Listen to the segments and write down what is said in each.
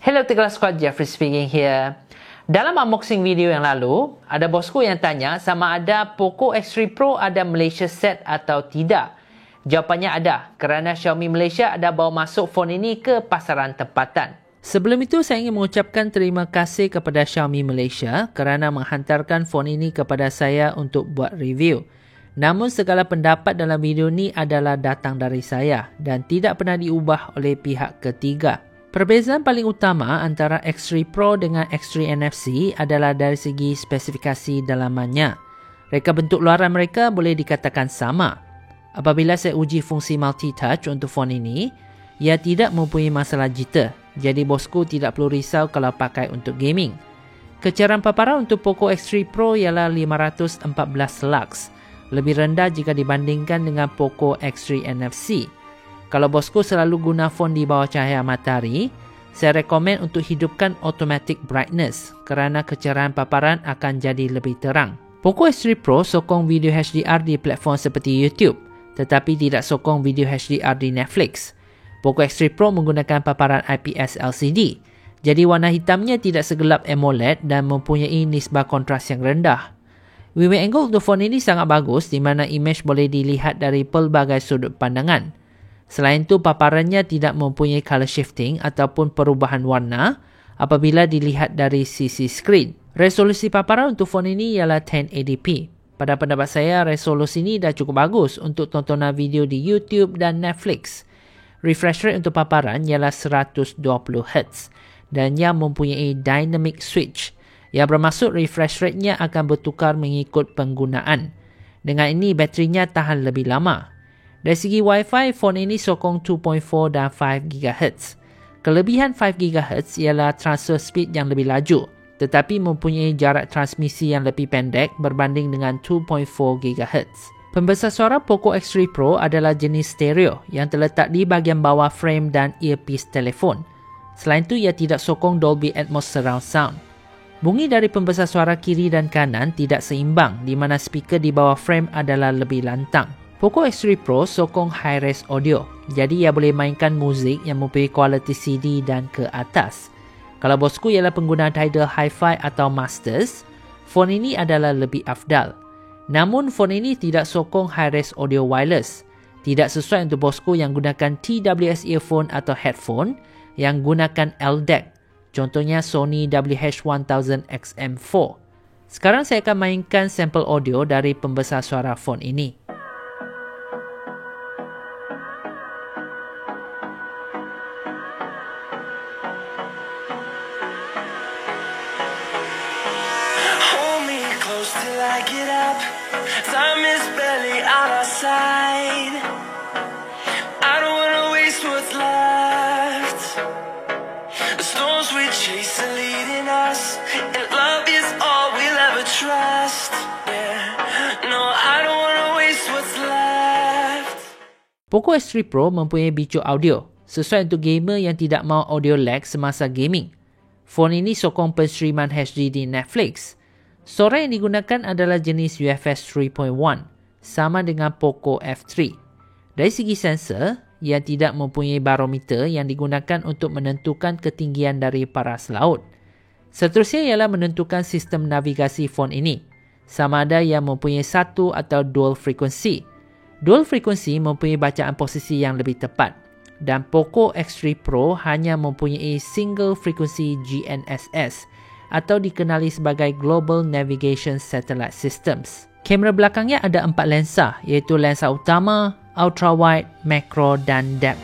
Hello Tegala Squad, Jeffrey speaking here. Dalam unboxing video yang lalu, ada bosku yang tanya sama ada Poco X3 Pro ada Malaysia set atau tidak. Jawapannya ada, kerana Xiaomi Malaysia ada bawa masuk phone ini ke pasaran tempatan. Sebelum itu, saya ingin mengucapkan terima kasih kepada Xiaomi Malaysia kerana menghantarkan phone ini kepada saya untuk buat review. Namun segala pendapat dalam video ini adalah datang dari saya dan tidak pernah diubah oleh pihak ketiga. Perbezaan paling utama antara X3 Pro dengan X3 NFC adalah dari segi spesifikasi dalamannya. Reka bentuk luaran mereka boleh dikatakan sama. Apabila saya uji fungsi multi-touch untuk phone ini, ia tidak mempunyai masalah jitter. Jadi bosku tidak perlu risau kalau pakai untuk gaming. Kecerahan paparan untuk Poco X3 Pro ialah 514 lux. Lebih rendah jika dibandingkan dengan Poco X3 NFC. Kalau bosku selalu guna phone di bawah cahaya matahari, saya rekomen untuk hidupkan automatic brightness kerana kecerahan paparan akan jadi lebih terang. Poco X3 Pro sokong video HDR di platform seperti YouTube, tetapi tidak sokong video HDR di Netflix. Poco X3 Pro menggunakan paparan IPS LCD, jadi warna hitamnya tidak segelap AMOLED dan mempunyai nisbah kontras yang rendah. Viewing angle untuk phone ini sangat bagus di mana image boleh dilihat dari pelbagai sudut pandangan. Selain itu, paparannya tidak mempunyai color shifting ataupun perubahan warna apabila dilihat dari sisi skrin. Resolusi paparan untuk phone ini ialah 1080p. Pada pendapat saya, resolusi ini dah cukup bagus untuk tontonan video di YouTube dan Netflix. Refresh rate untuk paparan ialah 120Hz dan ia mempunyai dynamic switch yang bermaksud refresh rate-nya akan bertukar mengikut penggunaan. Dengan ini, baterinya tahan lebih lama. Dari segi Wi-Fi, phone ini sokong 2.4 dan 5 GHz. Kelebihan 5 GHz ialah transfer speed yang lebih laju, tetapi mempunyai jarak transmisi yang lebih pendek berbanding dengan 2.4 GHz. Pembesar suara Poco X3 Pro adalah jenis stereo yang terletak di bahagian bawah frame dan earpiece telefon. Selain itu, ia tidak sokong Dolby Atmos surround sound. Bunyi dari pembesar suara kiri dan kanan tidak seimbang di mana speaker di bawah frame adalah lebih lantang. Poco X3 Pro sokong high-res audio, jadi ia boleh mainkan muzik yang mempunyai kualiti CD dan ke atas. Kalau bosku ialah pengguna Tidal Hi-Fi atau Masters, phone ini adalah lebih afdal. Namun, phone ini tidak sokong high-res audio wireless. Tidak sesuai untuk bosku yang gunakan TWS earphone atau headphone yang gunakan LDAC. Contohnya Sony WH-1000XM4. Sekarang saya akan mainkan sampel audio dari pembesar suara phone ini. Till I get up, time is barely on our side. I don't wanna waste what's left. The storms we chase are leading us, and love is all we'll ever trust. Yeah, no, I don't wanna waste what's left. Poco X3 Pro mempunyai bicu audio sesuai untuk gamer yang tidak mahu audio lag semasa gaming. Phone ini sokong penstreaman HD di Netflix. Suara yang digunakan adalah jenis UFS 3.1, sama dengan Poco F3. Dari segi sensor, ia tidak mempunyai barometer yang digunakan untuk menentukan ketinggian dari paras laut. Seterusnya ialah menentukan sistem navigasi phone ini, sama ada ia mempunyai satu atau dual frequency. Dual frequency mempunyai bacaan posisi yang lebih tepat, dan Poco X3 Pro hanya mempunyai single frequency GNSS, atau dikenali sebagai Global Navigation Satellite Systems. Kamera belakangnya ada 4 lensa, iaitu lensa utama, ultrawide, macro dan depth.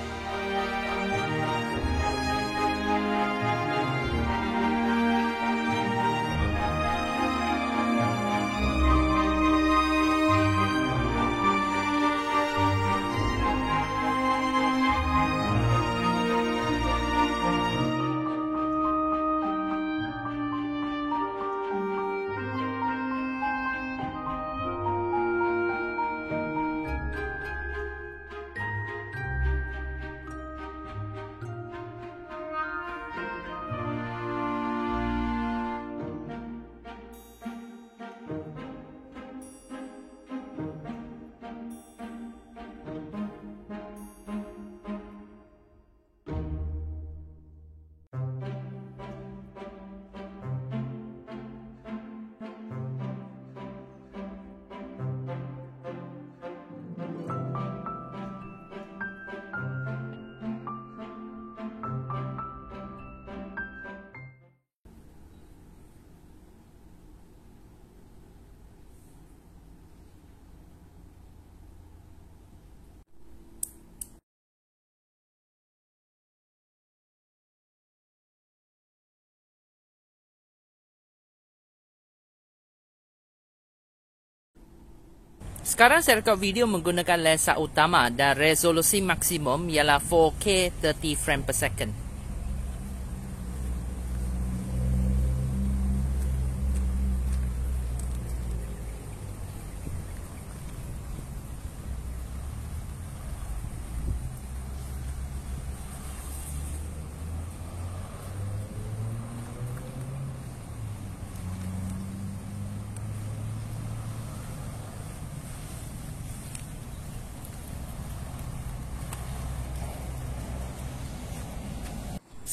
Sekarang saya rekod video menggunakan lensa utama dan resolusi maksimum ialah 4K 30 frame per second.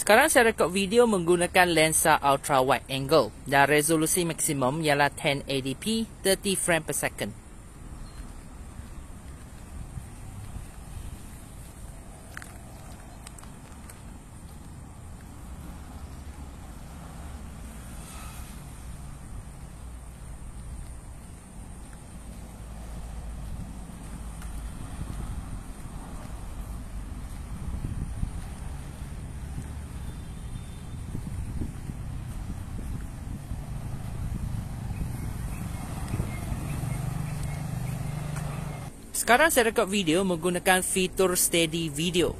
Sekarang saya rekod video menggunakan lensa ultra wide angle dan resolusi maksimum ialah 1080p 30 frame per second. Sekarang saya rekod video menggunakan fitur steady video.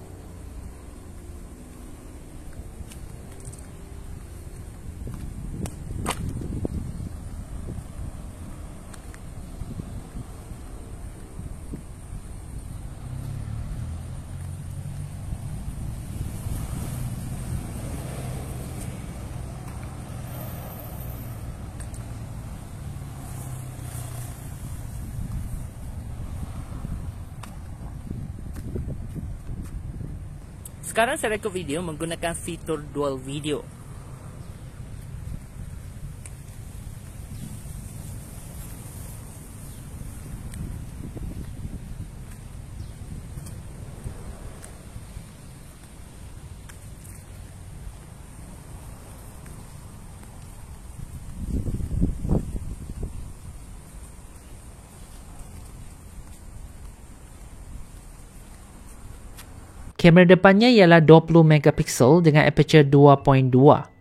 Sekarang saya rekod video menggunakan fitur dual video. Kamera depannya ialah 20 megapiksel dengan aperture 2.2.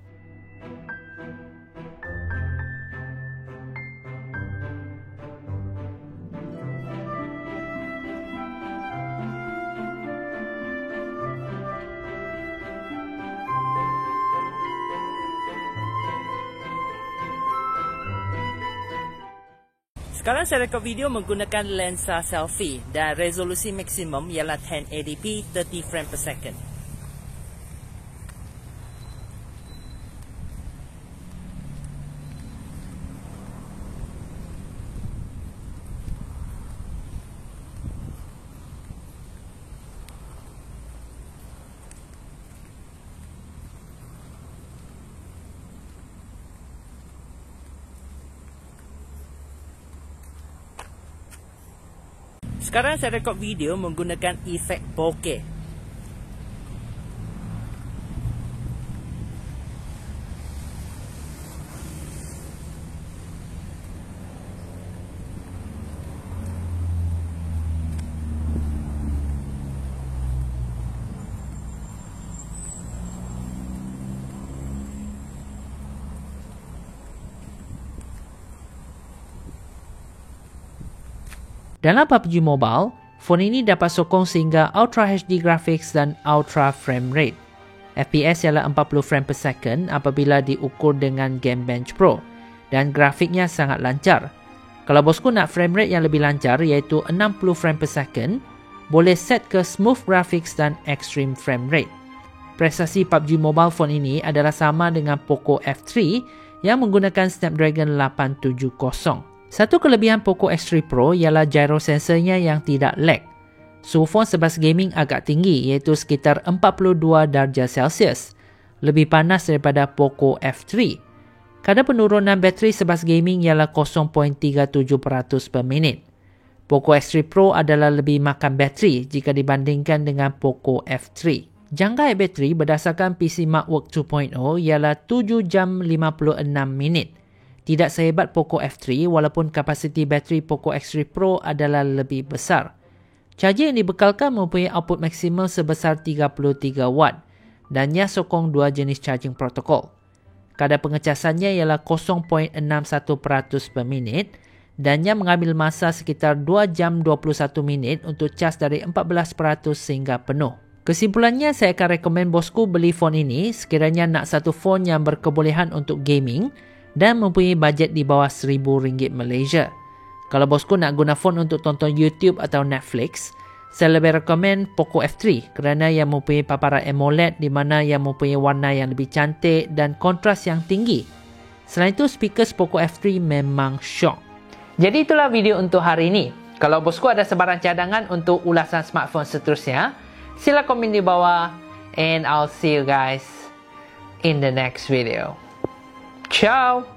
Sekarang saya rekod video menggunakan lensa selfie dan resolusi maksimum ialah 1080p 30 frame per second. Sekarang saya rekod video menggunakan efek bokeh. Dalam PUBG Mobile, phone ini dapat sokong sehingga Ultra HD Graphics dan Ultra Frame Rate. FPS ialah 40 frame per second apabila diukur dengan Geekbench Pro dan grafiknya sangat lancar. Kalau bosku nak frame rate yang lebih lancar iaitu 60 frame per second, boleh set ke Smooth Graphics dan Extreme Frame Rate. Prestasi PUBG Mobile phone ini adalah sama dengan Poco F3 yang menggunakan Snapdragon 870. Satu kelebihan Poco X3 Pro ialah gyro sensornya yang tidak lag. Suhu phone sebas gaming agak tinggi iaitu sekitar 42 darjah Celsius. Lebih panas daripada Poco F3. Kadar penurunan bateri sebas gaming ialah 0.37% per minit. Poco X3 Pro adalah lebih makan bateri jika dibandingkan dengan Poco F3. Jangka air bateri berdasarkan PC Markwork 2.0 ialah 7 jam 56 minit. Tidak sehebat Poco F3 walaupun kapasiti bateri Poco X3 Pro adalah lebih besar. Charger yang dibekalkan mempunyai output maksimal sebesar 33 watt dan ia sokong dua jenis charging protokol. Kadar pengecasannya ialah 0.61% per minit dan ia mengambil masa sekitar 2 jam 21 minit untuk cas dari 14% sehingga penuh. Kesimpulannya, saya akan rekomen bosku beli phone ini sekiranya nak satu phone yang berkebolehan untuk gaming dan mempunyai bajet di bawah RM1,000 Malaysia. Kalau bosku nak guna phone untuk tonton YouTube atau Netflix, saya lebih rekomen Poco F3 kerana ia mempunyai paparan AMOLED di mana ia mempunyai warna yang lebih cantik dan kontras yang tinggi. Selain itu, speaker Poco F3 memang syok. Jadi itulah video untuk hari ini. Kalau bosku ada sebarang cadangan untuk ulasan smartphone seterusnya, sila komen di bawah and I'll see you guys in the next video. Ciao!